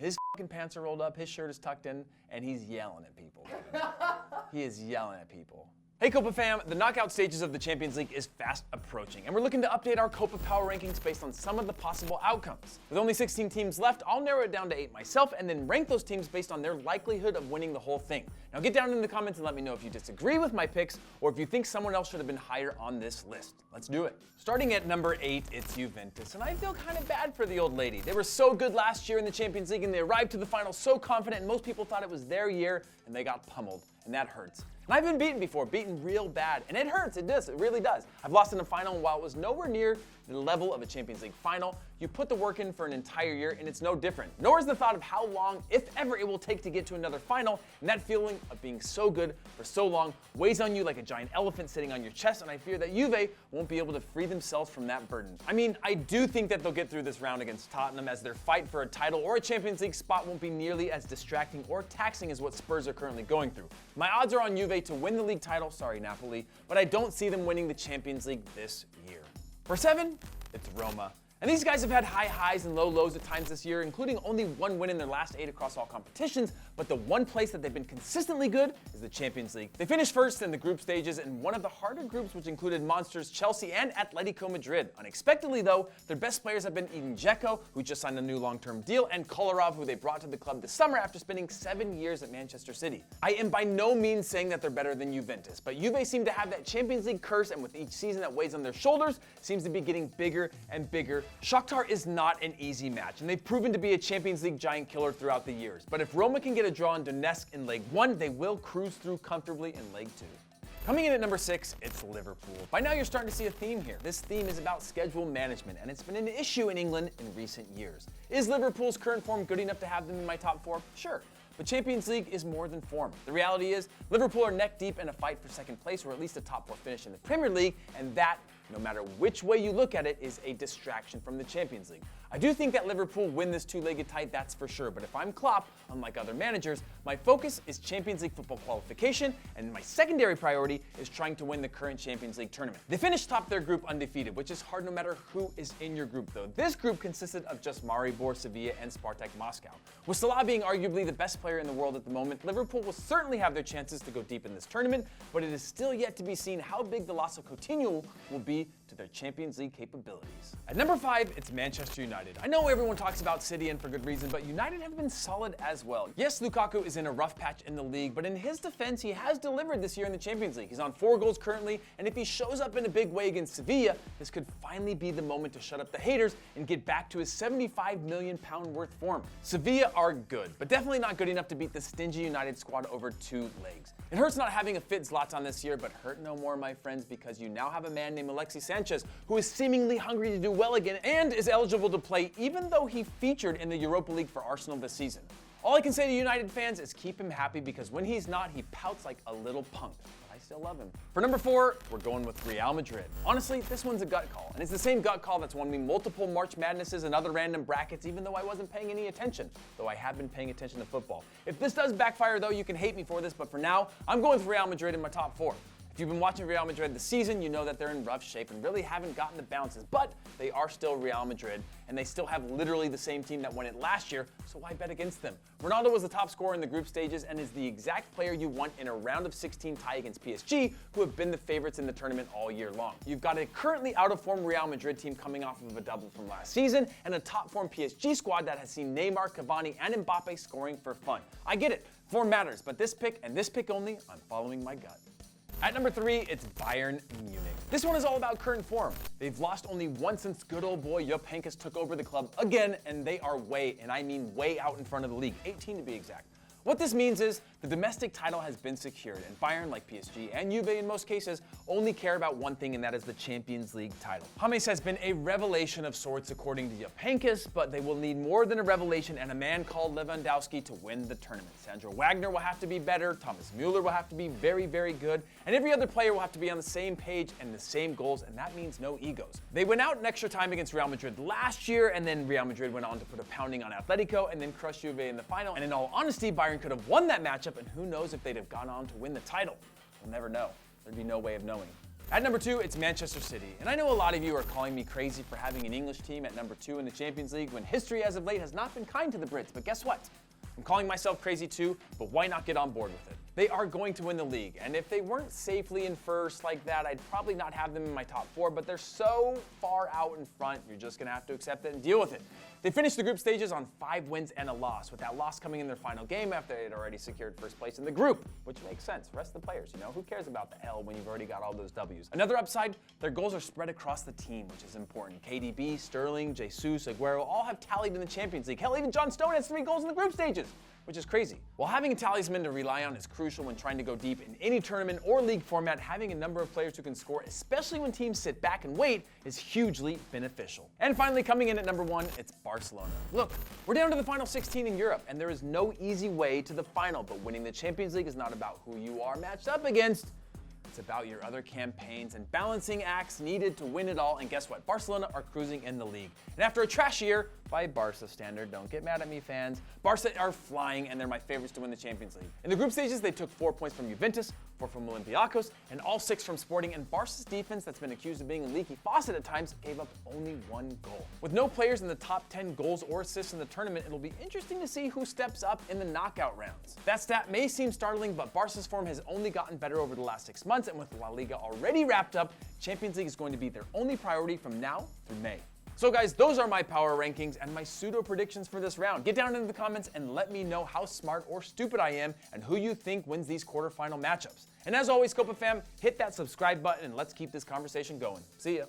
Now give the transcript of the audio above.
His fucking pants are rolled up, his shirt is tucked in, and he's yelling at people. He is yelling at people. Hey Copa fam, the knockout stages of the Champions League is fast approaching, and we're looking to update our Copa Power Rankings based on some of the possible outcomes. With only 16 teams left, I'll narrow it down to 8 myself and then rank those teams based on their likelihood of winning the whole thing. Now get down in the comments and let me know if you disagree with my picks or if you think someone else should have been higher on this list. Let's do it. Starting at number 8, it's Juventus, and I feel kind of bad for the old lady. They were so good last year in the Champions League and they arrived to the final so confident and most people thought it was their year and they got pummeled, and that hurts. And I've been beaten before, beaten real bad, and it hurts, it does, it really does. I've lost in a final, and while it was nowhere near the level of a Champions League final, you put the work in for an entire year, and it's no different. Nor is the thought of how long, if ever, it will take to get to another final, and that feeling of being so good for so long weighs on you like a giant elephant sitting on your chest, and I fear that Juve won't be able to free themselves from that burden. I mean, I do think that they'll get through this round against Tottenham, as their fight for a title or a Champions League spot won't be nearly as distracting or taxing as what Spurs are currently going through. My odds are on Juve to win the league title, sorry Napoli, but I don't see them winning the Champions League this year. For 7, it's Roma. And these guys have had high highs and low lows at times this year, including only one win in their last 8 across all competitions, but the one place that they've been consistently good is the Champions League. They finished first in the group stages in one of the harder groups, which included monsters Chelsea and Atletico Madrid. Unexpectedly though, their best players have been Edin Dzeko, who just signed a new long-term deal, and Kolarov, who they brought to the club this summer after spending 7 years at Manchester City. I am by no means saying that they're better than Juventus, but Juve seem to have that Champions League curse, and with each season that weighs on their shoulders, seems to be getting bigger and bigger. Shakhtar is not an easy match, and they've proven to be a Champions League giant killer throughout the years. But if Roma can get a draw in Donetsk in Leg 1, they will cruise through comfortably in Leg 2. Coming in at number 6, it's Liverpool. By now you're starting to see a theme here. This theme is about schedule management, and it's been an issue in England in recent years. Is Liverpool's current form good enough to have them in my top 4? Sure. But Champions League is more than form. The reality is, Liverpool are neck deep in a fight for second place, or at least a top 4 finish in the Premier League, and that, no matter which way you look at it, is a distraction from the Champions League. I do think that Liverpool win this two-legged tie, that's for sure, but if I'm Klopp, unlike other managers, my focus is Champions League football qualification, and my secondary priority is trying to win the current Champions League tournament. They finished top their group undefeated, which is hard no matter who is in your group though. This group consisted of just Maribor, Sevilla, and Spartak Moscow. With Salah being arguably the best player in the world at the moment, Liverpool will certainly have their chances to go deep in this tournament, but it is still yet to be seen how big the loss of Coutinho will be to their Champions League capabilities. At number 5, it's Manchester United. I know everyone talks about City, and for good reason, but United have been solid as well. Yes, Lukaku is in a rough patch in the league, but in his defense, he has delivered this year in the Champions League. He's on 4 goals currently, and if he shows up in a big way against Sevilla, this could finally be the moment to shut up the haters and get back to his £75 million worth form. Sevilla are good, but definitely not good enough to beat the stingy United squad over 2 legs. It hurts not having a fit Zlatan this year, but hurt no more, my friends, because you now have a man named Alexis Sanchez who is seemingly hungry to do well again and is eligible to play even though he featured in the Europa League for Arsenal this season. All I can say to United fans is keep him happy, because when he's not, he pouts like a little punk. But I still love him. For number 4, we're going with Real Madrid. Honestly, this one's a gut call, and it's the same gut call that's won me multiple March Madnesses and other random brackets, even though I wasn't paying any attention, though I have been paying attention to football. If this does backfire though, you can hate me for this, but for now, I'm going with Real Madrid in my top 4. If you've been watching Real Madrid this season, you know that they're in rough shape and really haven't gotten the bounces, but they are still Real Madrid, and they still have literally the same team that won it last year, so why bet against them? Ronaldo was the top scorer in the group stages and is the exact player you want in a round of 16 tie against PSG, who have been the favorites in the tournament all year long. You've got a currently out-of-form Real Madrid team coming off of a double from last season, and a top-form PSG squad that has seen Neymar, Cavani, and Mbappe scoring for fun. I get it, form matters, but this pick, and this pick only, I'm following my gut. At number 3, it's Bayern Munich. This one is all about current form. They've lost only once since good old boy Jupp Heynckes took over the club again, and they are way, and I mean way out in front of the league, 18 to be exact. What this means is the domestic title has been secured, and Bayern, like PSG and Juve in most cases, only care about one thing, and that is the Champions League title. James has been a revelation of sorts according to Jupp Heynckes, but they will need more than a revelation and a man called Lewandowski to win the tournament. Sandro Wagner will have to be better, Thomas Müller will have to be very, very good, and every other player will have to be on the same page and the same goals, and that means no egos. They went out in extra time against Real Madrid last year, and then Real Madrid went on to put a pounding on Atletico and then crush Juve in the final, and in all honesty, Bayern could have won that matchup, and who knows if they'd have gone on to win the title. We'll never know. There'd be no way of knowing. At number 2, it's Manchester City. And I know a lot of you are calling me crazy for having an English team at number 2 in the Champions League when history as of late has not been kind to the Brits. But guess what? I'm calling myself crazy too, but why not get on board with it? They are going to win the league, and if they weren't safely in first like that, I'd probably not have them in my top 4, but they're so far out in front, you're just going to have to accept it and deal with it. They finished the group stages on 5 wins and a loss, with that loss coming in their final game after they had already secured first place in the group, which makes sense. Rest of the players, who cares about the L when you've already got all those W's? Another upside, their goals are spread across the team, which is important. KDB, Sterling, Jesus, Aguero all have tallied in the Champions League. Hell, even John Stone has 3 goals in the group stages, which is crazy. While having a talisman to rely on is crucial when trying to go deep in any tournament or league format, having a number of players who can score, especially when teams sit back and wait, is hugely beneficial. And finally, coming in at number 1, it's Barcelona. Look, we're down to the final 16 in Europe, and there is no easy way to the final, but winning the Champions League is not about who you are matched up against. It's about your other campaigns and balancing acts needed to win it all. And guess what? Barcelona are cruising in the league. And after a trash year, by Barca standard, don't get mad at me, fans, Barca are flying and they're my favorites to win the Champions League. In the group stages, they took 4 points from Juventus, 4 from Olympiacos, and all 6 from Sporting. And Barca's defense, that's been accused of being a leaky faucet at times, gave up only 1 goal. With no players in the top 10 goals or assists in the tournament, it'll be interesting to see who steps up in the knockout rounds. That stat may seem startling, but Barca's form has only gotten better over the last 6 months, and with La Liga already wrapped up, Champions League is going to be their only priority from now through May. So guys, those are my power rankings and my pseudo predictions for this round. Get down into the comments and let me know how smart or stupid I am and who you think wins these quarterfinal matchups. And as always, Copa fam, hit that subscribe button and let's keep this conversation going. See ya.